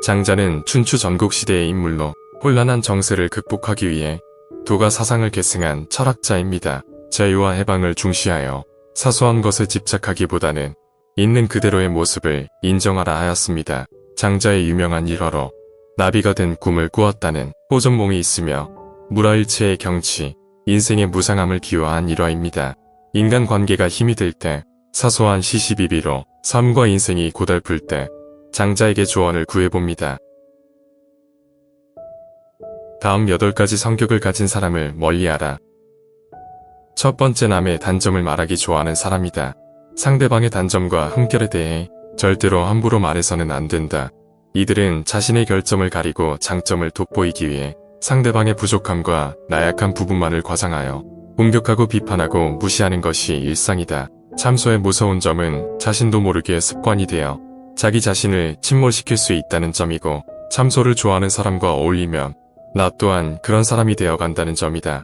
장자는 춘추 전국시대의 인물로 혼란한 정세를 극복하기 위해 도가 사상을 계승한 철학자입니다. 자유와 해방을 중시하여 사소한 것에 집착하기보다는 있는 그대로의 모습을 인정하라 하였습니다. 장자의 유명한 일화로 나비가 된 꿈을 꾸었다는 호전몽이 있으며 무라일체의 경치, 인생의 무상함을 기여한 일화입니다. 인간관계가 힘이 들 때, 사소한 시시비비로 삶과 인생이 고달플 때 장자에게 조언을 구해봅니다. 다음 8가지 성격을 가진 사람을 멀리하라. 첫 번째, 남의 단점을 말하기 좋아하는 사람이다. 상대방의 단점과 흠결에 대해 절대로 함부로 말해서는 안 된다. 이들은 자신의 결점을 가리고 장점을 돋보이기 위해 상대방의 부족함과 나약한 부분만을 과장하여 공격하고 비판하고 무시하는 것이 일상이다. 참소의 무서운 점은 자신도 모르게 습관이 되어 자기 자신을 침몰시킬 수 있다는 점이고, 참소를 좋아하는 사람과 어울리면 나 또한 그런 사람이 되어간다는 점이다.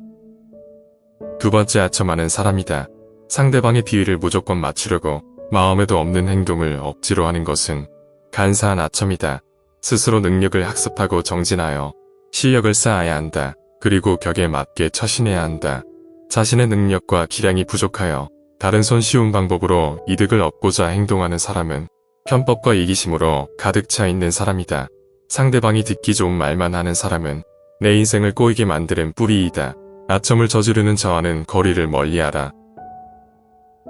두 번째, 아첨하는 사람이다. 상대방의 비위를 무조건 맞추려고 마음에도 없는 행동을 억지로 하는 것은 간사한 아첨이다. 스스로 능력을 학습하고 정진하여 실력을 쌓아야 한다. 그리고 격에 맞게 처신해야 한다. 자신의 능력과 기량이 부족하여 다른 손쉬운 방법으로 이득을 얻고자 행동하는 사람은 편법과 이기심으로 가득 차 있는 사람이다. 상대방이 듣기 좋은 말만 하는 사람은 내 인생을 꼬이게 만드는 뿌리이다. 아첨을 저지르는 자와는 거리를 멀리하라.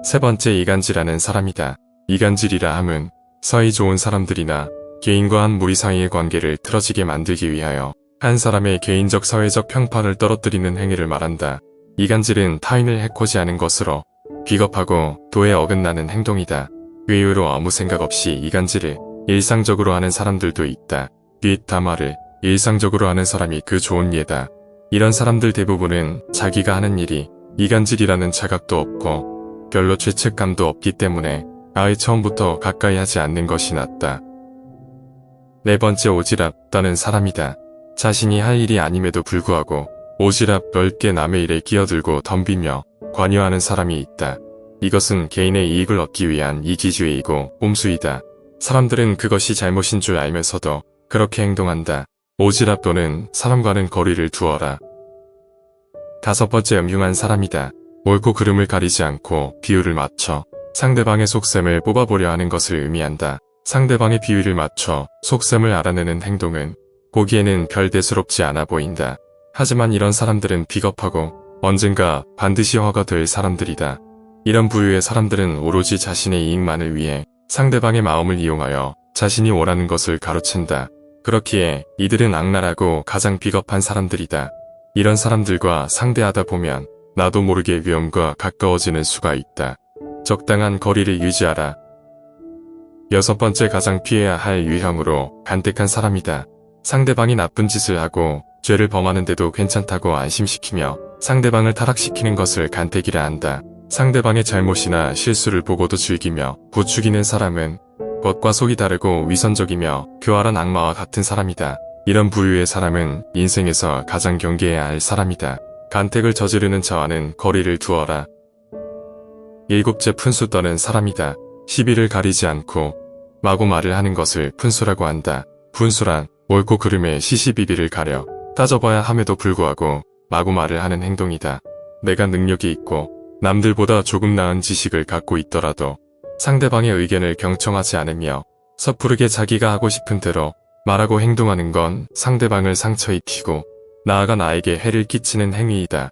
세 번째, 이간질하는 사람이다. 이간질이라 함은 사이 좋은 사람들이나 개인과 한 무리 사이의 관계를 틀어지게 만들기 위하여 한 사람의 개인적 사회적 평판을 떨어뜨리는 행위를 말한다. 이간질은 타인을 해코지하는 것으로 비겁하고 도에 어긋나는 행동이다. 의외로 아무 생각 없이 이간질을 일상적으로 하는 사람들도 있다. 뒷담화를 일상적으로 하는 사람이 그 좋은 예다. 이런 사람들 대부분은 자기가 하는 일이 이간질이라는 자각도 없고 별로 죄책감도 없기 때문에 아예 처음부터 가까이 하지 않는 것이 낫다. 네 번째, 오지랖 떠는 사람이다. 자신이 할 일이 아님에도 불구하고 오지랖 넓게 남의 일에 끼어들고 덤비며 관여하는 사람이 있다. 이것은 개인의 이익을 얻기 위한 이기주의이고 꼼수이다. 사람들은 그것이 잘못인 줄 알면서도 그렇게 행동한다. 오지랖 또는 사람과는 거리를 두어라. 다섯 번째, 음흉한 사람이다. 옳고 그름을 가리지 않고 비율을 맞춰 상대방의 속셈을 뽑아보려 하는 것을 의미한다. 상대방의 비위를 맞춰 속셈을 알아내는 행동은 보기에는 별 대수롭지 않아 보인다. 하지만 이런 사람들은 비겁하고 언젠가 반드시 화가 될 사람들이다. 이런 부류의 사람들은 오로지 자신의 이익만을 위해 상대방의 마음을 이용하여 자신이 원하는 것을 가로챈다. 그렇기에 이들은 악랄하고 가장 비겁한 사람들이다. 이런 사람들과 상대하다 보면 나도 모르게 위험과 가까워지는 수가 있다. 적당한 거리를 유지하라. 여섯 번째, 가장 피해야 할 유형으로 간택한 사람이다. 상대방이 나쁜 짓을 하고 죄를 범하는데도 괜찮다고 안심시키며 상대방을 타락시키는 것을 간택이라 한다. 상대방의 잘못이나 실수를 보고도 즐기며 부추기는 사람은 겉과 속이 다르고 위선적이며 교활한 악마와 같은 사람이다. 이런 부류의 사람은 인생에서 가장 경계해야 할 사람이다. 간택을 저지르는 자와는 거리를 두어라. 일곱째, 푼수 떠는 사람이다. 시비를 가리지 않고 마구 말을 하는 것을 푼수라고 한다. 푼수란 옳고 그름의 시시비비를 가려 따져봐야 함에도 불구하고 마구 말을 하는 행동이다. 내가 능력이 있고 남들보다 조금 나은 지식을 갖고 있더라도 상대방의 의견을 경청하지 않으며 섣부르게 자기가 하고 싶은 대로 말하고 행동하는 건 상대방을 상처 입히고 나아가 나에게 해를 끼치는 행위이다.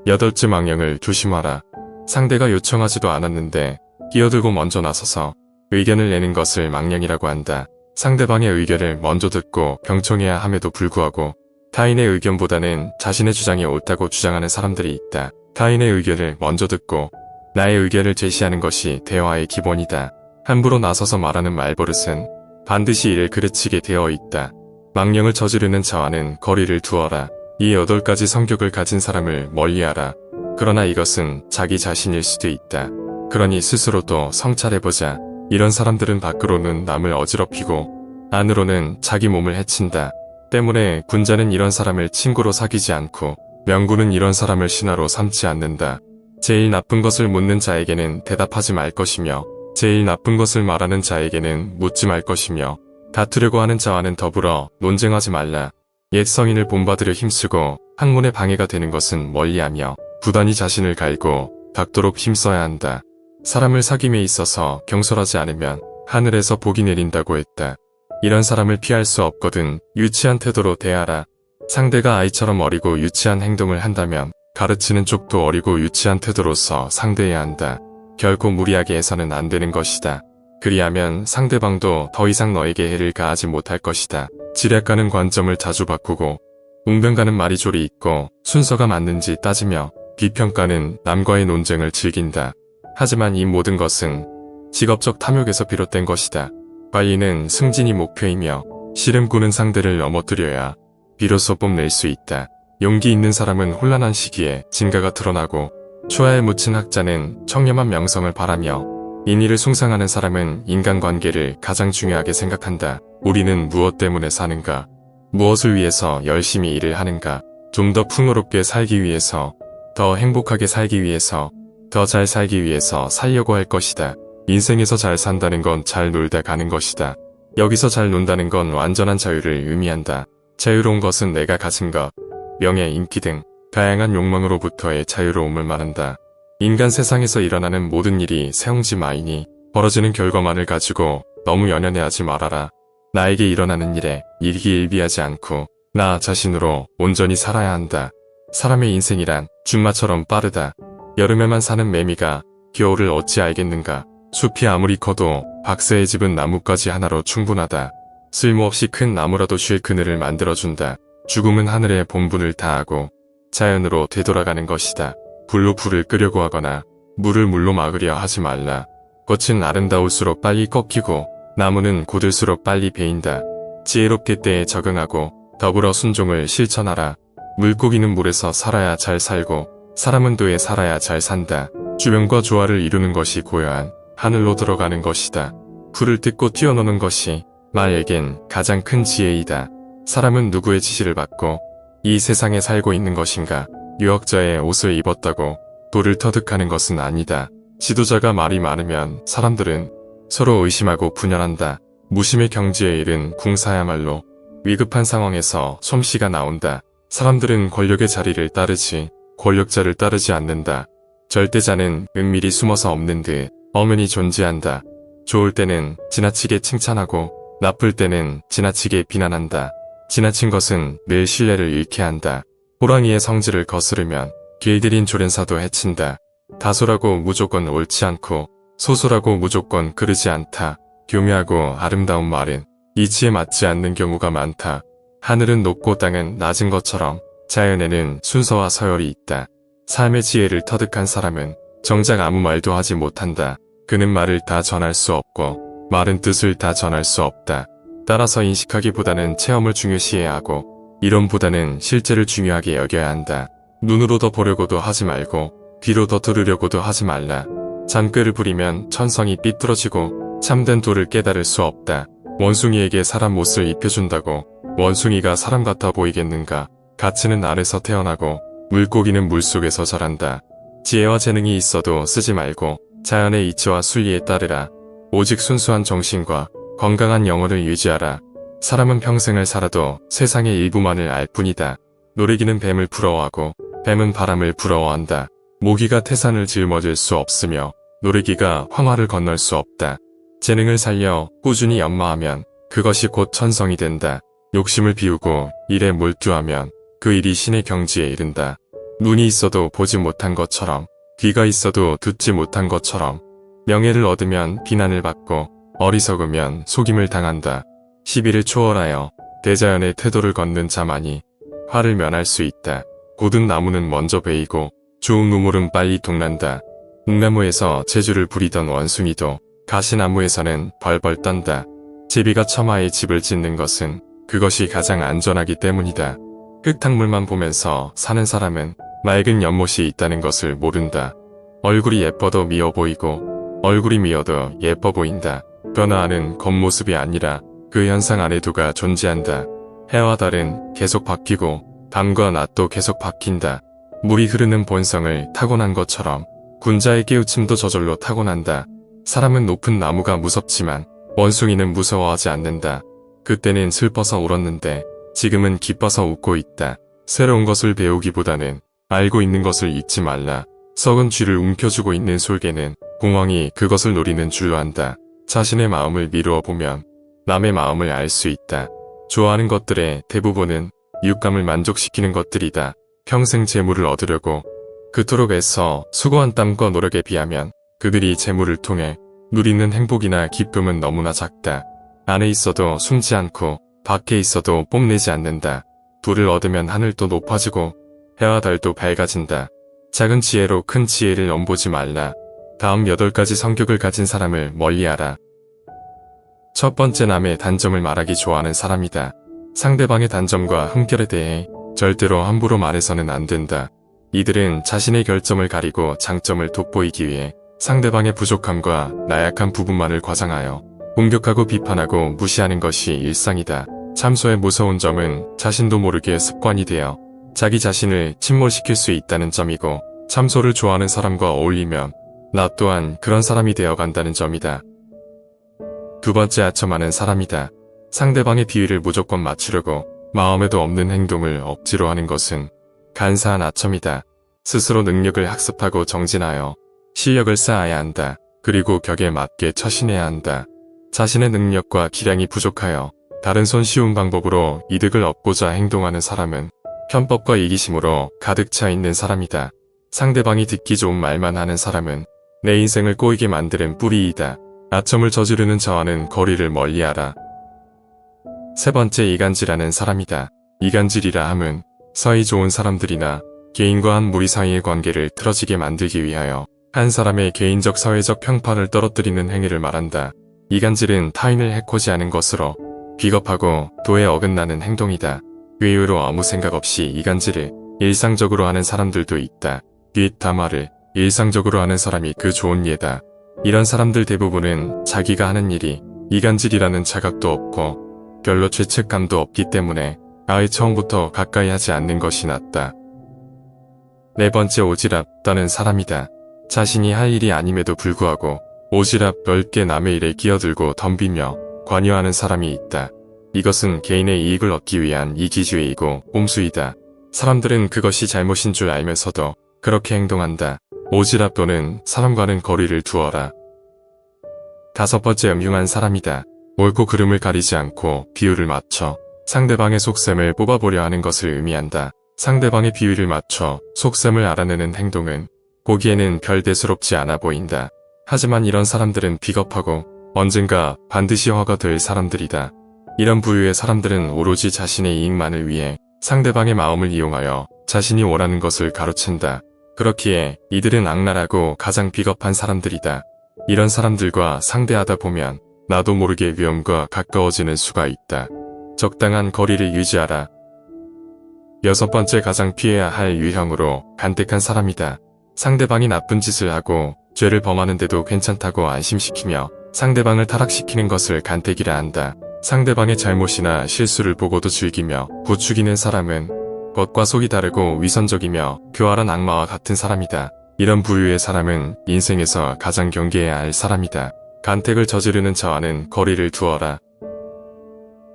여덟째, 망령을 조심하라. 상대가 요청하지도 않았는데 끼어들고 먼저 나서서 의견을 내는 것을 망령이라고 한다. 상대방의 의견을 먼저 듣고 경청해야 함에도 불구하고 타인의 의견보다는 자신의 주장이 옳다고 주장하는 사람들이 있다. 타인의 의견을 먼저 듣고 나의 의견을 제시하는 것이 대화의 기본이다. 함부로 나서서 말하는 말버릇은 반드시 이를 그르치게 되어 있다. 망령을 저지르는 자와는 거리를 두어라. 이 8가지 성격을 가진 사람을 멀리하라. 그러나 이것은 자기 자신일 수도 있다. 그러니 스스로도 성찰해보자. 이런 사람들은 밖으로는 남을 어지럽히고 안으로는 자기 몸을 해친다. 때문에 군자는 이런 사람을 친구로 사귀지 않고 명군은 이런 사람을 신하로 삼지 않는다. 제일 나쁜 것을 묻는 자에게는 대답하지 말 것이며 제일 나쁜 것을 말하는 자에게는 묻지 말 것이며 다투려고 하는 자와는 더불어 논쟁하지 말라. 옛 성인을 본받으려 힘쓰고 학문에 방해가 되는 것은 멀리하며 부단히 자신을 갈고 닦도록 힘써야 한다. 사람을 사귐에 있어서 경솔하지 않으면 하늘에서 복이 내린다고 했다. 이런 사람을 피할 수 없거든 유치한 태도로 대하라. 상대가 아이처럼 어리고 유치한 행동을 한다면 가르치는 쪽도 어리고 유치한 태도로서 상대해야 한다. 결코 무리하게 해서는 안 되는 것이다. 그리하면 상대방도 더 이상 너에게 해를 가하지 못할 것이다. 지략가는 관점을 자주 바꾸고 웅변가는 말이 조리 있고 순서가 맞는지 따지며 비평가는 남과의 논쟁을 즐긴다. 하지만 이 모든 것은 직업적 탐욕에서 비롯된 것이다. 관리는 승진이 목표이며 씨름꾼은 상대를 넘어뜨려야 비로소 뽐낼 수 있다. 용기 있는 사람은 혼란한 시기에 진가가 드러나고 초야에 묻힌 학자는 청렴한 명성을 바라며 인의를 숭상하는 사람은 인간관계를 가장 중요하게 생각한다. 우리는 무엇 때문에 사는가? 무엇을 위해서 열심히 일을 하는가? 좀 더 풍요롭게 살기 위해서, 더 행복하게 살기 위해서, 더 잘 살기 위해서 살려고 할 것이다. 인생에서 잘 산다는 건 잘 놀다 가는 것이다. 여기서 잘 논다는 건 완전한 자유를 의미한다. 자유로운 것은 내가 가진 것, 명예, 인기 등 다양한 욕망으로부터의 자유로움을 말한다. 인간 세상에서 일어나는 모든 일이 세옹지 마이니 벌어지는 결과만을 가지고 너무 연연해하지 말아라. 나에게 일어나는 일에 일기일비하지 않고 나 자신으로 온전히 살아야 한다. 사람의 인생이란 준마처럼 빠르다. 여름에만 사는 매미가 겨울을 어찌 알겠는가. 숲이 아무리 커도 박새의 집은 나뭇가지 하나로 충분하다. 쓸모없이 큰 나무라도 쉴 그늘을 만들어준다. 죽음은 하늘의 본분을 다하고 자연으로 되돌아가는 것이다. 불로 불을 끄려고 하거나 물을 물로 막으려 하지 말라. 꽃은 아름다울수록 빨리 꺾이고 나무는 고들수록 빨리 베인다. 지혜롭게 때에 적응하고 더불어 순종을 실천하라. 물고기는 물에서 살아야 잘 살고 사람은 도에 살아야 잘 산다. 주변과 조화를 이루는 것이 고요한 하늘로 들어가는 것이다. 불을 뜯고 뛰어노는 것이 나에겐 가장 큰 지혜이다. 사람은 누구의 지시를 받고 이 세상에 살고 있는 것인가? 유학자의 옷을 입었다고 돌을 터득하는 것은 아니다. 지도자가 말이 많으면 사람들은 서로 의심하고 분열한다. 무심의 경지에 이른 궁사야말로 위급한 상황에서 솜씨가 나온다. 사람들은 권력의 자리를 따르지 권력자를 따르지 않는다. 절대자는 은밀히 숨어서 없는 듯 엄연히 존재한다. 좋을 때는 지나치게 칭찬하고 나쁠 때는 지나치게 비난한다. 지나친 것은 늘 신뢰를 잃게 한다. 호랑이의 성질을 거스르면 길들인 조련사도 해친다. 다소라고 무조건 옳지 않고 소소라고 무조건 그르지 않다. 교묘하고 아름다운 말은 이치에 맞지 않는 경우가 많다. 하늘은 높고 땅은 낮은 것처럼 자연에는 순서와 서열이 있다. 삶의 지혜를 터득한 사람은 정작 아무 말도 하지 못한다. 그는 말을 다 전할 수 없고 말은 뜻을 다 전할 수 없다. 따라서 인식하기보다는 체험을 중요시해야 하고 이론보다는 실제를 중요하게 여겨야 한다. 눈으로 더 보려고도 하지 말고 귀로 더 들으려고도 하지 말라. 잔꾀를 부리면 천성이 삐뚤어지고 참된 도를 깨달을 수 없다. 원숭이에게 사람 옷을 입혀준다고 원숭이가 사람 같아 보이겠는가. 가치는 알에서 태어나고 물고기는 물속에서 자란다. 지혜와 재능이 있어도 쓰지 말고 자연의 이치와 순리에 따르라. 오직 순수한 정신과 건강한 영혼을 유지하라. 사람은 평생을 살아도 세상의 일부만을 알 뿐이다. 노리기는 뱀을 부러워하고 뱀은 바람을 부러워한다. 모기가 태산을 짊어질 수 없으며 노리기가 황화를 건널 수 없다. 재능을 살려 꾸준히 연마하면 그것이 곧 천성이 된다. 욕심을 비우고 일에 몰두하면 그 일이 신의 경지에 이른다. 눈이 있어도 보지 못한 것처럼 귀가 있어도 듣지 못한 것처럼 명예를 얻으면 비난을 받고 어리석으면 속임을 당한다. 시비를 초월하여 대자연의 태도를 걷는 자만이 화를 면할 수 있다. 고든 나무는 먼저 베이고 좋은 우물은 빨리 동난다. 묵나무에서 재주를 부리던 원숭이도 가시나무에서는 벌벌 떤다. 제비가 처마에 집을 짓는 것은 그것이 가장 안전하기 때문이다. 흙탕물만 보면서 사는 사람은 맑은 연못이 있다는 것을 모른다. 얼굴이 예뻐도 미워 보이고 얼굴이 미워도 예뻐 보인다. 변화하는 겉모습이 아니라 그 현상 안에 두가 존재한다. 해와 달은 계속 바뀌고 밤과 낮도 계속 바뀐다. 물이 흐르는 본성을 타고난 것처럼 군자의 깨우침도 저절로 타고난다. 사람은 높은 나무가 무섭지만 원숭이는 무서워하지 않는다. 그때는 슬퍼서 울었는데 지금은 기뻐서 웃고 있다. 새로운 것을 배우기보다는 알고 있는 것을 잊지 말라. 썩은 쥐를 움켜쥐고 있는 솔개는 공황이 그것을 노리는 줄로 안다. 자신의 마음을 미루어 보면 남의 마음을 알 수 있다. 좋아하는 것들의 대부분은 이웃감을 만족시키는 것들이다. 평생 재물을 얻으려고 그토록 애써 수고한 땀과 노력에 비하면 그들이 재물을 통해 누리는 행복이나 기쁨은 너무나 작다. 안에 있어도 숨지 않고 밖에 있어도 뽐내지 않는다. 불을 얻으면 하늘도 높아지고 해와 달도 밝아진다. 작은 지혜로 큰 지혜를 넘보지 말라. 다음 8가지 성격을 가진 사람을 멀리하라. 첫 번째, 남의 단점을 말하기 좋아하는 사람이다. 상대방의 단점과 흠결에 대해 절대로 함부로 말해서는 안 된다. 이들은 자신의 결점을 가리고 장점을 돋보이기 위해 상대방의 부족함과 나약한 부분만을 과장하여 공격하고 비판하고 무시하는 것이 일상이다. 참소의 무서운 점은 자신도 모르게 습관이 되어 자기 자신을 침몰시킬 수 있다는 점이고, 참소를 좋아하는 사람과 어울리면 나 또한 그런 사람이 되어간다는 점이다. 두 번째, 아첨하는 사람이다. 상대방의 비위를 무조건 맞추려고 마음에도 없는 행동을 억지로 하는 것은 간사한 아첨이다. 스스로 능력을 학습하고 정진하여 실력을 쌓아야 한다. 그리고 격에 맞게 처신해야 한다. 자신의 능력과 기량이 부족하여 다른 손쉬운 방법으로 이득을 얻고자 행동하는 사람은 편법과 이기심으로 가득 차 있는 사람이다. 상대방이 듣기 좋은 말만 하는 사람은 내 인생을 꼬이게 만드는 뿌리이다. 아첨을 저지르는 자와는 거리를 멀리하라. 세 번째, 이간질하는 사람이다. 이간질이라 함은 사이 좋은 사람들이나 개인과 한 무리 사이의 관계를 틀어지게 만들기 위하여 한 사람의 개인적 사회적 평판을 떨어뜨리는 행위를 말한다. 이간질은 타인을 해코지 하는 것으로 비겁하고 도에 어긋나는 행동이다. 의외로 아무 생각 없이 이간질을 일상적으로 하는 사람들도 있다. 뒷담화를 일상적으로 하는 사람이 그 좋은 예다. 이런 사람들 대부분은 자기가 하는 일이 이간질이라는 자각도 없고 별로 죄책감도 없기 때문에 아예 처음부터 가까이 하지 않는 것이 낫다. 네 번째, 오지랖 떠는 사람이다. 자신이 할 일이 아님에도 불구하고 오지랖 넓게 남의 일에 끼어들고 덤비며 관여하는 사람이 있다. 이것은 개인의 이익을 얻기 위한 이기주의이고 꼼수이다. 사람들은 그것이 잘못인 줄 알면서도 그렇게 행동한다. 오지랖 또는 사람과는 거리를 두어라. 다섯 번째, 음흉한 사람이다. 옳고 그름을 가리지 않고 비율을 맞춰 상대방의 속셈을 뽑아보려 하는 것을 의미한다. 상대방의 비율을 맞춰 속셈을 알아내는 행동은 보기에는 별 대수롭지 않아 보인다. 하지만 이런 사람들은 비겁하고 언젠가 반드시 화가 될 사람들이다. 이런 부류의 사람들은 오로지 자신의 이익만을 위해 상대방의 마음을 이용하여 자신이 원하는 것을 가로챈다. 그렇기에 이들은 악랄하고 가장 비겁한 사람들이다. 이런 사람들과 상대하다 보면 나도 모르게 위험과 가까워지는 수가 있다. 적당한 거리를 유지하라. 여섯 번째, 가장 피해야 할 유형으로 간택한 사람이다. 상대방이 나쁜 짓을 하고 죄를 범하는데도 괜찮다고 안심시키며 상대방을 타락시키는 것을 간택이라 한다. 상대방의 잘못이나 실수를 보고도 즐기며 부추기는 사람은 겉과 속이 다르고 위선적이며 교활한 악마와 같은 사람이다. 이런 부류의 사람은 인생에서 가장 경계해야 할 사람이다. 간택을 저지르는 자와는 거리를 두어라.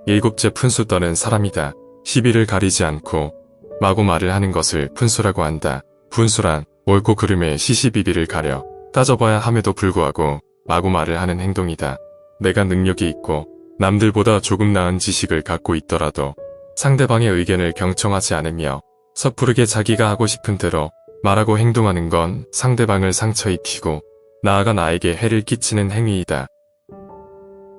일곱째, 푼수 떠는 사람이다. 시비를 가리지 않고 마구 말을 하는 것을 푼수라고 한다. 푼수란 옳고 그름의 시시비비를 가려 따져봐야 함에도 불구하고 마구 말을 하는 행동이다. 내가 능력이 있고 남들보다 조금 나은 지식을 갖고 있더라도 상대방의 의견을 경청하지 않으며 섣부르게 자기가 하고 싶은 대로 말하고 행동하는 건 상대방을 상처 입히고 나아가 나에게 해를 끼치는 행위이다.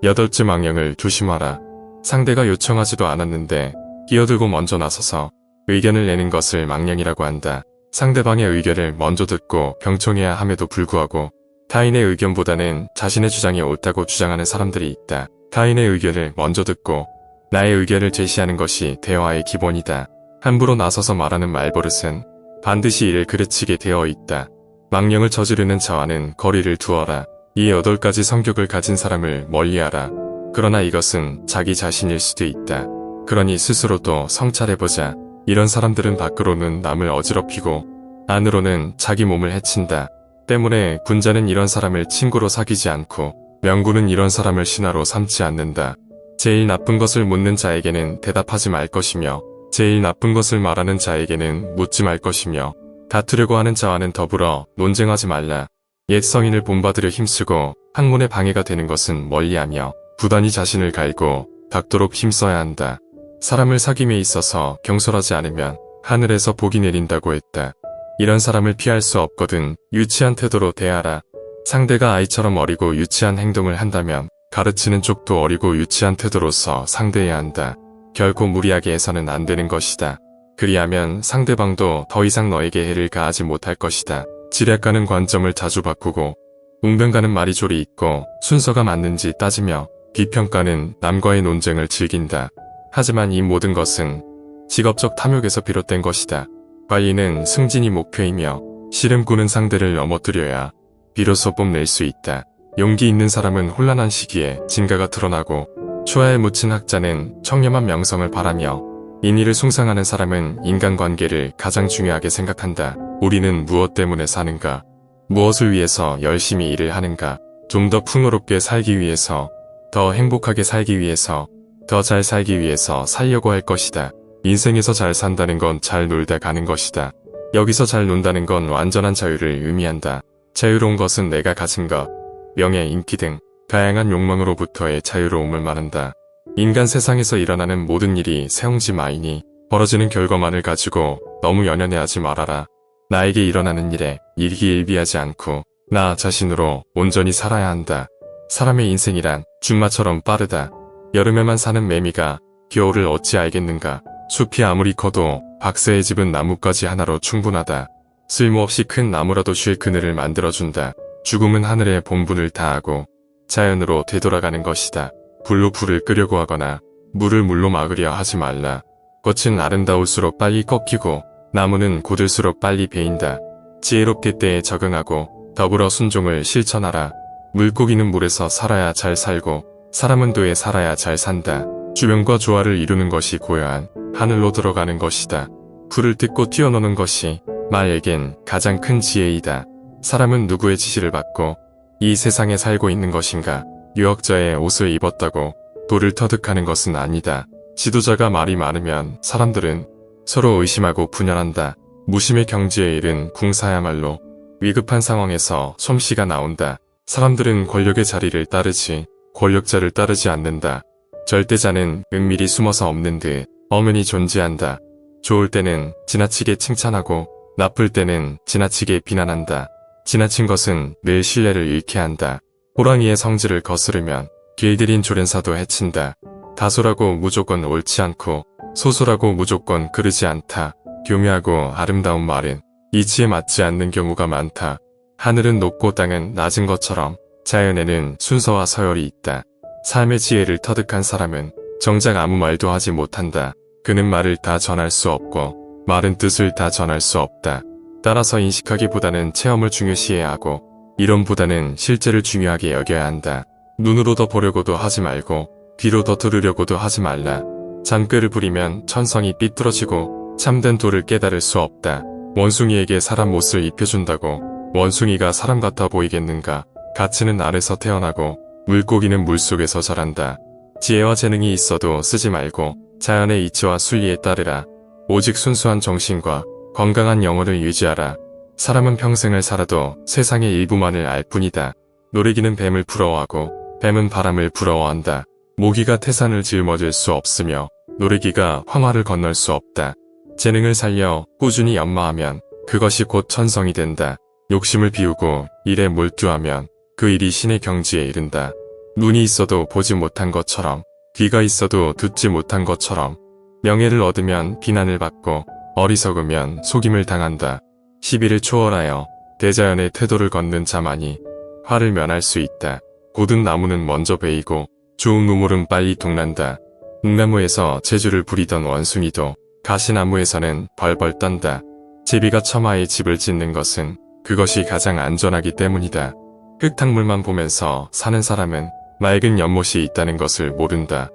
여덟째, 망령을 조심하라. 상대가 요청하지도 않았는데 끼어들고 먼저 나서서 의견을 내는 것을 망령이라고 한다. 상대방의 의견을 먼저 듣고 경청해야 함에도 불구하고 타인의 의견보다는 자신의 주장이 옳다고 주장하는 사람들이 있다. 타인의 의견을 먼저 듣고 나의 의견을 제시하는 것이 대화의 기본이다. 함부로 나서서 말하는 말버릇은 반드시 이를 그르치게 되어 있다. 망령을 저지르는 자와는 거리를 두어라. 이 8가지 성격을 가진 사람을 멀리하라. 그러나 이것은 자기 자신일 수도 있다. 그러니 스스로도 성찰해보자. 이런 사람들은 밖으로는 남을 어지럽히고 안으로는 자기 몸을 해친다. 때문에 군자는 이런 사람을 친구로 사귀지 않고 명군은 이런 사람을 신하로 삼지 않는다. 제일 나쁜 것을 묻는 자에게는 대답하지 말 것이며 제일 나쁜 것을 말하는 자에게는 묻지 말 것이며 다투려고 하는 자와는 더불어 논쟁하지 말라. 옛 성인을 본받으려 힘쓰고 학문에 방해가 되는 것은 멀리하며 부단히 자신을 갈고 닦도록 힘써야 한다. 사람을 사귐에 있어서 경솔하지 않으면 하늘에서 복이 내린다고 했다. 이런 사람을 피할 수 없거든 유치한 태도로 대하라. 상대가 아이처럼 어리고 유치한 행동을 한다면 가르치는 쪽도 어리고 유치한 태도로서 상대해야 한다. 결코 무리하게 해서는 안 되는 것이다. 그리하면 상대방도 더 이상 너에게 해를 가하지 못할 것이다. 지략가는 관점을 자주 바꾸고 웅변가는 말이 조리 있고 순서가 맞는지 따지며 비평가는 남과의 논쟁을 즐긴다. 하지만 이 모든 것은 직업적 탐욕에서 비롯된 것이다. 관리는 승진이 목표이며 씨름꾼은 상대를 넘어뜨려야 비로소 뽐낼 수 있다. 용기 있는 사람은 혼란한 시기에 진가가 드러나고 초야에 묻힌 학자는 청렴한 명성을 바라며 인의를 숭상하는 사람은 인간관계를 가장 중요하게 생각한다. 우리는 무엇 때문에 사는가? 무엇을 위해서 열심히 일을 하는가? 좀 더 풍요롭게 살기 위해서, 더 행복하게 살기 위해서, 더 잘 살기 위해서 살려고 할 것이다. 인생에서 잘 산다는 건 잘 놀다 가는 것이다. 여기서 잘 논다는 건 완전한 자유를 의미한다. 자유로운 것은 내가 가진 것, 명예, 인기 등 다양한 욕망으로부터의 자유로움을 말한다. 인간 세상에서 일어나는 모든 일이 세옹지마이니 벌어지는 결과만을 가지고 너무 연연해하지 말아라. 나에게 일어나는 일에 일기일비하지 않고 나 자신으로 온전히 살아야 한다. 사람의 인생이란 준마처럼 빠르다. 여름에만 사는 매미가 겨울을 어찌 알겠는가. 숲이 아무리 커도 박새의 집은 나뭇가지 하나로 충분하다. 쓸모없이 큰 나무라도 쉴 그늘을 만들어준다. 죽음은 하늘의 본분을 다하고 자연으로 되돌아가는 것이다. 불로 불을 끄려고 하거나 물을 물로 막으려 하지 말라. 꽃은 아름다울수록 빨리 꺾이고 나무는 곧을수록 빨리 베인다. 지혜롭게 때에 적응하고 더불어 순종을 실천하라. 물고기는 물에서 살아야 잘 살고 사람은 도에 살아야 잘 산다. 주변과 조화를 이루는 것이 고요한 하늘로 들어가는 것이다. 불을 뜯고 뛰어노는 것이 말에겐 가장 큰 지혜이다. 사람은 누구의 지시를 받고 이 세상에 살고 있는 것인가? 유역자의 옷을 입었다고 돌을 터득하는 것은 아니다. 지도자가 말이 많으면 사람들은 서로 의심하고 분열한다. 무심의 경지에 이른 궁사야말로 위급한 상황에서 솜씨가 나온다. 사람들은 권력의 자리를 따르지 권력자를 따르지 않는다. 절대자는 은밀히 숨어서 없는 듯 엄연히 존재한다. 좋을 때는 지나치게 칭찬하고 나쁠 때는 지나치게 비난한다. 지나친 것은 늘 신뢰를 잃게 한다. 호랑이의 성질을 거스르면 길들인 조련사도 해친다. 다소라고 무조건 옳지 않고 소소라고 무조건 그르지 않다. 교묘하고 아름다운 말은 이치에 맞지 않는 경우가 많다. 하늘은 높고 땅은 낮은 것처럼 자연에는 순서와 서열이 있다. 삶의 지혜를 터득한 사람은 정작 아무 말도 하지 못한다. 그는 말을 다 전할 수 없고 말은 뜻을 다 전할 수 없다. 따라서 인식하기보다는 체험을 중요시해야 하고 이론보다는 실제를 중요하게 여겨야 한다. 눈으로 더 보려고도 하지 말고 귀로 더 들으려고도 하지 말라. 잔꾀를 부리면 천성이 삐뚤어지고 참된 도를 깨달을 수 없다. 원숭이에게 사람 옷을 입혀준다고 원숭이가 사람 같아 보이겠는가. 가치는 알에서 태어나고 물고기는 물속에서 자란다. 지혜와 재능이 있어도 쓰지 말고 자연의 이치와 순리에 따르라. 오직 순수한 정신과 건강한 영혼을 유지하라. 사람은 평생을 살아도 세상의 일부만을 알 뿐이다. 노리기는 뱀을 부러워하고 뱀은 바람을 부러워한다. 모기가 태산을 짊어질 수 없으며 노리기가 황화를 건널 수 없다. 재능을 살려 꾸준히 연마하면 그것이 곧 천성이 된다. 욕심을 비우고 일에 몰두하면 그 일이 신의 경지에 이른다. 눈이 있어도 보지 못한 것처럼 귀가 있어도 듣지 못한 것처럼 명예를 얻으면 비난을 받고 어리석으면 속임을 당한다. 시비를 초월하여 대자연의 태도를 걷는 자만이 화를 면할 수 있다. 고든 나무는 먼저 베이고 좋은 우물은 빨리 동난다. 묵나무에서 재주를 부리던 원숭이도 가시나무에서는 벌벌 떤다. 제비가 처마에 집을 짓는 것은 그것이 가장 안전하기 때문이다. 흙탕물만 보면서 사는 사람은 맑은 연못이 있다는 것을 모른다.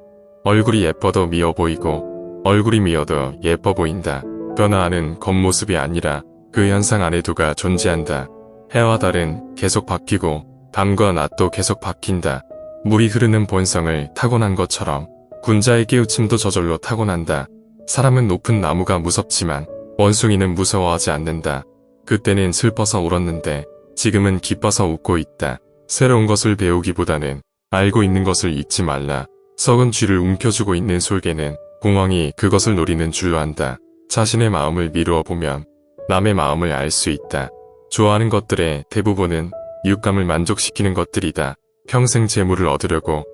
얼굴이 예뻐도 미워 보이고 얼굴이 미워도 예뻐 보인다. 변화하는 겉모습이 아니라 그 현상 안에 두가 존재한다. 해와 달은 계속 바뀌고 밤과 낮도 계속 바뀐다. 물이 흐르는 본성을 타고난 것처럼 군자의 깨우침도 저절로 타고난다. 사람은 높은 나무가 무섭지만 원숭이는 무서워하지 않는다. 그때는 슬퍼서 울었는데 지금은 기뻐서 웃고 있다. 새로운 것을 배우기보다는 알고 있는 것을 잊지 말라. 썩은 쥐를 움켜쥐고 있는 솔개는 공황이 그것을 노리는 줄로 안다. 자신의 마음을 미루어 보면 남의 마음을 알 수 있다. 좋아하는 것들의 대부분은 이웃감을 만족시키는 것들이다. 평생 재물을 얻으려고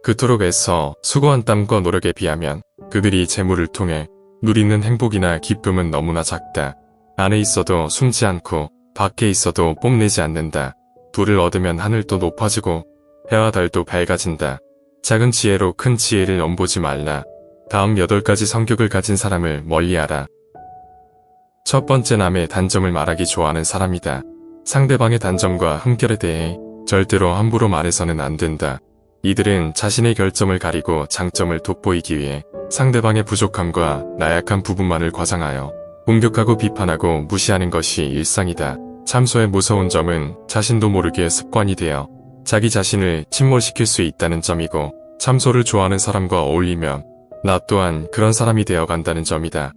그토록 애써 수고한 땀과 노력에 비하면 그들이 재물을 통해 누리는 행복이나 기쁨은 너무나 작다. 안에 있어도 숨지 않고 밖에 있어도 뽐내지 않는다. 불을 얻으면 하늘도 높아지고 해와 달도 밝아진다. 작은 지혜로 큰 지혜를 엿보지 말라. 다음 8가지 성격을 가진 사람을 멀리하라. 첫 번째, 남의 단점을 말하기 좋아하는 사람이다. 상대방의 단점과 흠결에 대해 절대로 함부로 말해서는 안 된다. 이들은 자신의 결점을 가리고 장점을 돋보이기 위해 상대방의 부족함과 나약한 부분만을 과장하여 공격하고 비판하고 무시하는 것이 일상이다. 참소의 무서운 점은 자신도 모르게 습관이 되어 자기 자신을 침몰시킬 수 있다는 점이고, 참소를 좋아하는 사람과 어울리면 나 또한 그런 사람이 되어간다는 점이다.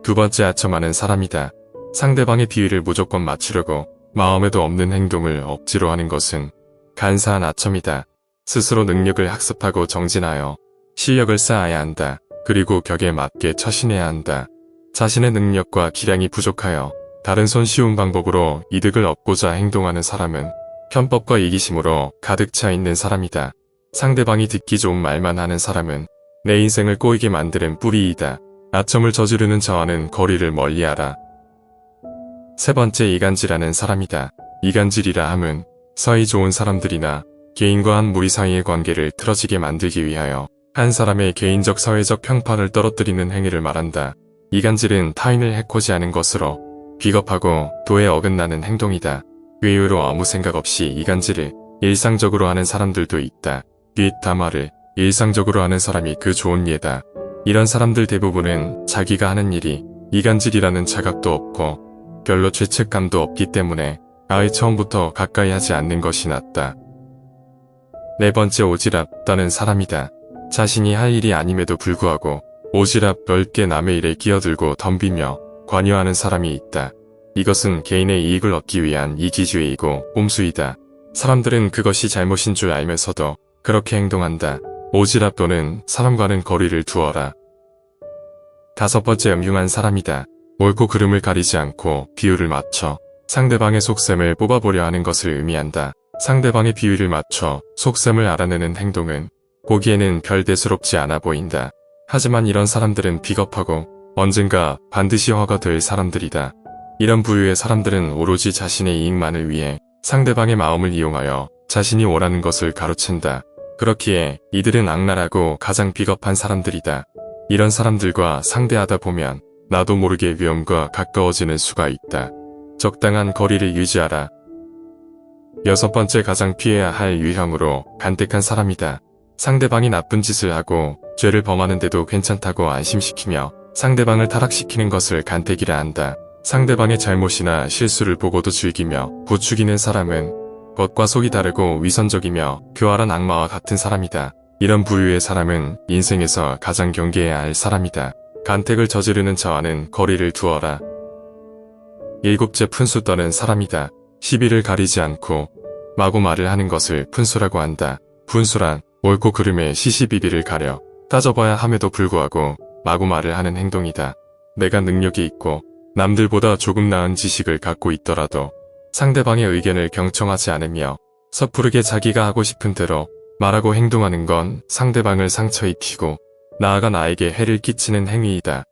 두 번째, 아첨하는 사람이다. 상대방의 비위를 무조건 맞추려고 마음에도 없는 행동을 억지로 하는 것은 간사한 아첨이다. 스스로 능력을 학습하고 정진하여 실력을 쌓아야 한다. 그리고 격에 맞게 처신해야 한다. 자신의 능력과 기량이 부족하여 다른 손쉬운 방법으로 이득을 얻고자 행동하는 사람은 편법과 이기심으로 가득 차 있는 사람이다. 상대방이 듣기 좋은 말만 하는 사람은 내 인생을 꼬이게 만드는 뿌리이다. 아첨을 저지르는 자와는 거리를 멀리하라. 세 번째, 이간질하는 사람이다. 이간질이라 함은 사이 좋은 사람들이나 개인과 한 무리 사이의 관계를 틀어지게 만들기 위하여 한 사람의 개인적 사회적 평판을 떨어뜨리는 행위를 말한다. 이간질은 타인을 해코지 하는 것으로 비겁하고 도에 어긋나는 행동이다. 의외로 아무 생각 없이 이간질을 일상적으로 하는 사람들도 있다. 뒷담화를 일상적으로 하는 사람이 그 좋은 예다. 이런 사람들 대부분은 자기가 하는 일이 이간질이라는 자각도 없고 별로 죄책감도 없기 때문에 아예 처음부터 가까이 하지 않는 것이 낫다. 네 번째, 오지랖 떠는 사람이다. 자신이 할 일이 아님에도 불구하고 오지랖 넓게 남의 일에 끼어들고 덤비며 관여하는 사람이 있다. 이것은 개인의 이익을 얻기 위한 이기주의이고 꼼수이다. 사람들은 그것이 잘못인 줄 알면서도 그렇게 행동한다. 오지랖 또는 사람과는 거리를 두어라. 다섯 번째, 음흉한 사람이다. 옳고 그름을 가리지 않고 비율을 맞춰 상대방의 속셈을 뽑아보려 하는 것을 의미한다. 상대방의 비율을 맞춰 속셈을 알아내는 행동은 보기에는 별 대수롭지 않아 보인다. 하지만 이런 사람들은 비겁하고 언젠가 반드시 화가 될 사람들이다. 이런 부류의 사람들은 오로지 자신의 이익만을 위해 상대방의 마음을 이용하여 자신이 원하는 것을 가로챈다. 그렇기에 이들은 악랄하고 가장 비겁한 사람들이다. 이런 사람들과 상대하다 보면 나도 모르게 위험과 가까워지는 수가 있다. 적당한 거리를 유지하라. 여섯 번째, 가장 피해야 할 유형으로 간택한 사람이다. 상대방이 나쁜 짓을 하고 죄를 범하는데도 괜찮다고 안심시키며 상대방을 타락시키는 것을 간택이라 한다. 상대방의 잘못이나 실수를 보고도 즐기며 부추기는 사람은 겉과 속이 다르고 위선적이며 교활한 악마와 같은 사람이다. 이런 부류의 사람은 인생에서 가장 경계해야 할 사람이다. 간택을 저지르는 자와는 거리를 두어라. 일곱째, 푼수 떠는 사람이다. 시비를 가리지 않고 마구 말을 하는 것을 푼수라고 한다. 푼수란 옳고 그름의 시시비비를 가려 따져봐야 함에도 불구하고 마구 말을 하는 행동이다. 내가 능력이 있고 남들보다 조금 나은 지식을 갖고 있더라도 상대방의 의견을 경청하지 않으며 섣부르게 자기가 하고 싶은 대로 말하고 행동하는 건 상대방을 상처 입히고 나아가 나에게 해를 끼치는 행위이다.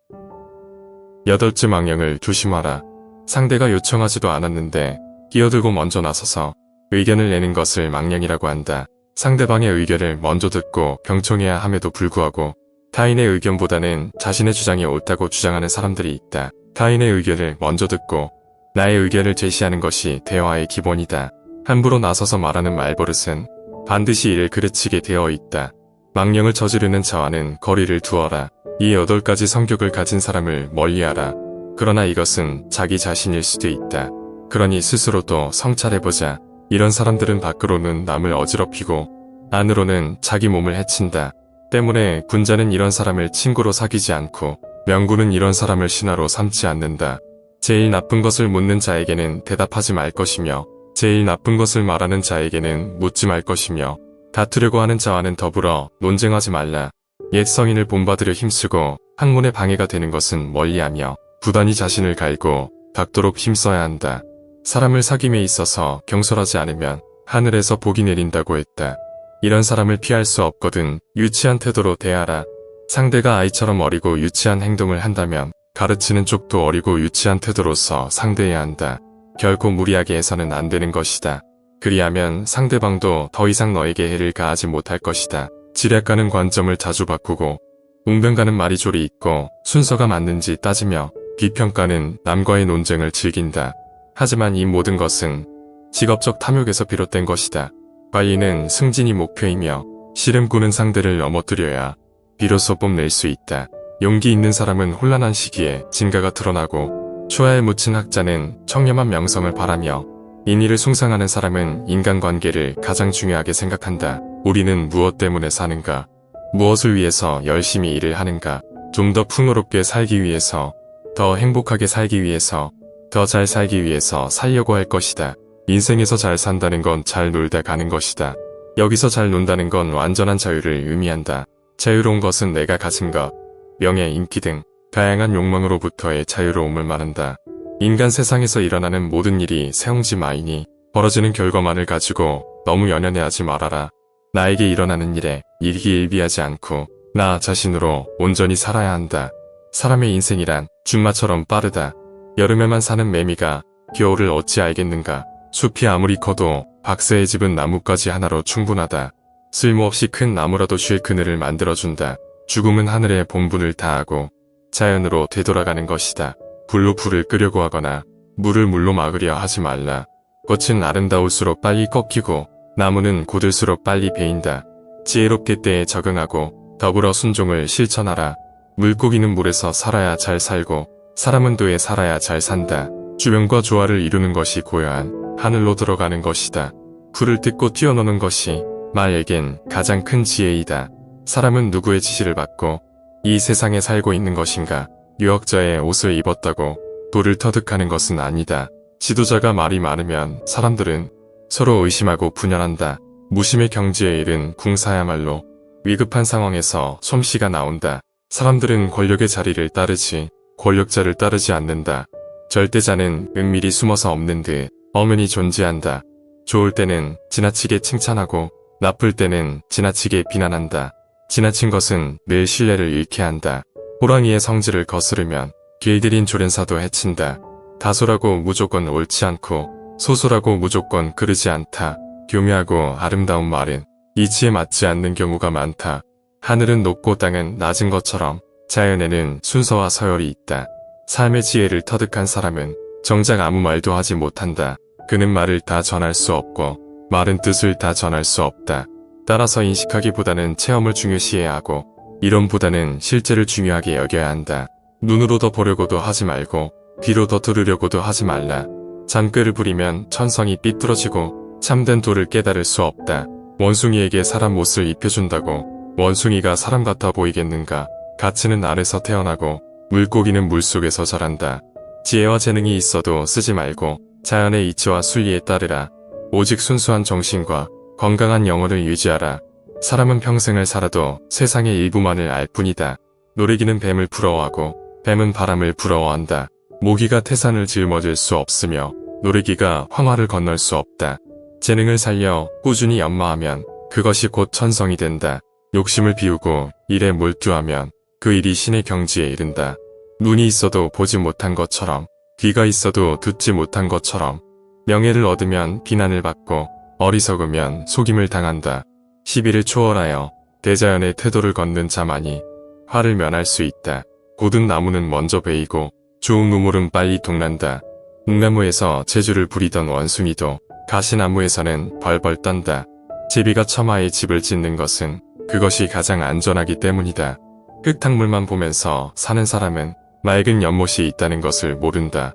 여덟째, 망령을 조심하라. 상대가 요청하지도 않았는데 끼어들고 먼저 나서서 의견을 내는 것을 망령이라고 한다. 상대방의 의견을 먼저 듣고 경청해야 함에도 불구하고 타인의 의견보다는 자신의 주장이 옳다고 주장하는 사람들이 있다. 타인의 의견을 먼저 듣고 나의 의견을 제시하는 것이 대화의 기본이다. 함부로 나서서 말하는 말버릇은 반드시 이를 그르치게 되어 있다. 망령을 저지르는 자와는 거리를 두어라. 이 8가지 성격을 가진 사람을 멀리하라. 그러나 이것은 자기 자신일 수도 있다. 그러니 스스로도 성찰해보자. 이런 사람들은 밖으로는 남을 어지럽히고 안으로는 자기 몸을 해친다. 때문에 군자는 이런 사람을 친구로 사귀지 않고 명군은 이런 사람을 신하로 삼지 않는다. 제일 나쁜 것을 묻는 자에게는 대답하지 말 것이며 제일 나쁜 것을 말하는 자에게는 묻지 말 것이며 다투려고 하는 자와는 더불어 논쟁하지 말라. 옛 성인을 본받으려 힘쓰고 학문에 방해가 되는 것은 멀리하며 부단히 자신을 갈고 닦도록 힘써야 한다. 사람을 사귐에 있어서 경솔하지 않으면 하늘에서 복이 내린다고 했다. 이런 사람을 피할 수 없거든 유치한 태도로 대하라. 상대가 아이처럼 어리고 유치한 행동을 한다면 가르치는 쪽도 어리고 유치한 태도로서 상대해야 한다. 결코 무리하게 해서는 안 되는 것이다. 그리하면 상대방도 더 이상 너에게 해를 가하지 못할 것이다. 지략가는 관점을 자주 바꾸고 웅변가는 말이 조리 있고 순서가 맞는지 따지며 비평가는 남과의 논쟁을 즐긴다. 하지만 이 모든 것은 직업적 탐욕에서 비롯된 것이다. 관리는 승진이 목표이며 씨름꾼은 상대를 넘어뜨려야 비로소 뽐낼 수 있다. 용기 있는 사람은 혼란한 시기에 진가가 드러나고 초야에 묻힌 학자는 청렴한 명성을 바라며 인의를 숭상하는 사람은 인간관계를 가장 중요하게 생각한다. 우리는 무엇 때문에 사는가? 무엇을 위해서 열심히 일을 하는가? 좀 더 풍요롭게 살기 위해서, 더 행복하게 살기 위해서, 더 잘 살기 위해서 살려고 할 것이다. 인생에서 잘 산다는 건 잘 놀다 가는 것이다. 여기서 잘 논다는 건 완전한 자유를 의미한다. 자유로운 것은 내가 가진 것, 명예, 인기 등 다양한 욕망으로부터의 자유로움을 말한다. 인간 세상에서 일어나는 모든 일이 세옹지 마이니 벌어지는 결과만을 가지고 너무 연연해하지 말아라. 나에게 일어나는 일에 일기일비하지 않고 나 자신으로 온전히 살아야 한다. 사람의 인생이란 준마처럼 빠르다. 여름에만 사는 매미가 겨울을 어찌 알겠는가. 숲이 아무리 커도 박새의 집은 나뭇가지 하나로 충분하다. 쓸모없이 큰 나무라도 쉴 그늘을 만들어준다. 죽음은 하늘의 본분을 다하고 자연으로 되돌아가는 것이다. 불로 불을 끄려고 하거나 물을 물로 막으려 하지 말라. 꽃은 아름다울수록 빨리 꺾이고 나무는 고들수록 빨리 베인다. 지혜롭게 때에 적응하고 더불어 순종을 실천하라. 물고기는 물에서 살아야 잘 살고 사람은 도에 살아야 잘 산다. 주변과 조화를 이루는 것이 고요한 하늘로 들어가는 것이다. 불을 뜯고 뛰어노는 것이 말에겐 가장 큰 지혜이다. 사람은 누구의 지시를 받고 이 세상에 살고 있는 것인가? 유역자의 옷을 입었다고 돌을 터득하는 것은 아니다. 지도자가 말이 많으면 사람들은 서로 의심하고 분열한다. 무심의 경지에 이른 궁사야말로 위급한 상황에서 솜씨가 나온다. 사람들은 권력의 자리를 따르지 권력자를 따르지 않는다. 절대자는 은밀히 숨어서 없는 듯 엄연히 존재한다. 좋을 때는 지나치게 칭찬하고 나쁠 때는 지나치게 비난한다. 지나친 것은 늘 신뢰를 잃게 한다. 호랑이의 성질을 거스르면 길들인 조련사도 해친다. 다소라고 무조건 옳지 않고 소소라고 무조건 그르지 않다. 교묘하고 아름다운 말은 이치에 맞지 않는 경우가 많다. 하늘은 높고 땅은 낮은 것처럼 자연에는 순서와 서열이 있다. 삶의 지혜를 터득한 사람은 정작 아무 말도 하지 못한다. 그는 말을 다 전할 수 없고 말은 뜻을 다 전할 수 없다. 따라서 인식하기보다는 체험을 중요시해야 하고 이론보다는 실제를 중요하게 여겨야 한다. 눈으로 더 보려고도 하지 말고 귀로 더 들으려고도 하지 말라. 잔꾀를 부리면 천성이 삐뚤어지고 참된 도를 깨달을 수 없다. 원숭이에게 사람 옷을 입혀준다고 원숭이가 사람 같아 보이겠는가. 가치는 알에서 태어나고 물고기는 물속에서 자란다. 지혜와 재능이 있어도 쓰지 말고 자연의 이치와 순리에 따르라. 오직 순수한 정신과 건강한 영혼을 유지하라. 사람은 평생을 살아도 세상의 일부만을 알 뿐이다. 노래기는 뱀을 부러워하고 뱀은 바람을 부러워한다. 모기가 태산을 짊어질 수 없으며 노래기가 황화를 건널 수 없다. 재능을 살려 꾸준히 연마하면 그것이 곧 천성이 된다. 욕심을 비우고 일에 몰두하면 그 일이 신의 경지에 이른다. 눈이 있어도 보지 못한 것처럼 귀가 있어도 듣지 못한 것처럼 명예를 얻으면 비난을 받고 어리석으면 속임을 당한다. 시비를 초월하여 대자연의 태도를 걷는 자만이 화를 면할 수 있다. 고든 나무는 먼저 베이고 좋은 우물은 빨리 동난다. 묵나무에서 재주를 부리던 원숭이도 가시나무에서는 벌벌 떤다. 제비가 처마에 집을 짓는 것은 그것이 가장 안전하기 때문이다. 흙탕물만 보면서 사는 사람은 맑은 연못이 있다는 것을 모른다.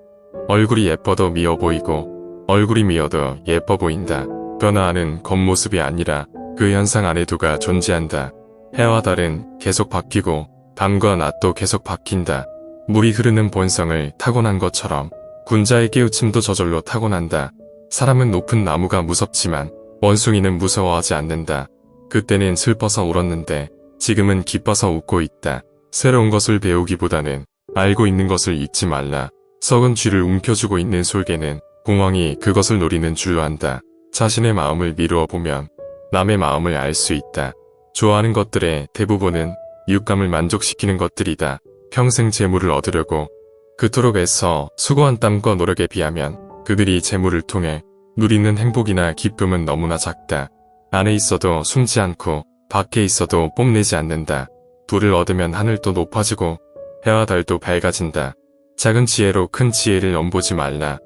얼굴이 예뻐도 미워 보이고 얼굴이 미워도 예뻐 보인다. 변화하는 겉모습이 아니라 그 현상 안에 두가 존재한다. 해와 달은 계속 바뀌고 밤과 낮도 계속 바뀐다. 물이 흐르는 본성을 타고난 것처럼 군자의 깨우침도 저절로 타고난다. 사람은 높은 나무가 무섭지만 원숭이는 무서워하지 않는다. 그때는 슬퍼서 울었는데 지금은 기뻐서 웃고 있다. 새로운 것을 배우기보다는 알고 있는 것을 잊지 말라. 썩은 쥐를 움켜쥐고 있는 솔개는 공황이 그것을 노리는 줄로 안다. 자신의 마음을 미루어 보면 남의 마음을 알 수 있다. 좋아하는 것들의 대부분은 이웃감을 만족시키는 것들이다. 평생 재물을 얻으려고 그토록 애써 수고한 땀과 노력에 비하면 그들이 재물을 통해 누리는 행복이나 기쁨은 너무나 작다. 안에 있어도 숨지 않고 밖에 있어도 뽐내지 않는다. 불을 얻으면 하늘도 높아지고 해와 달도 밝아진다. 작은 지혜로 큰 지혜를 엿보지 말라.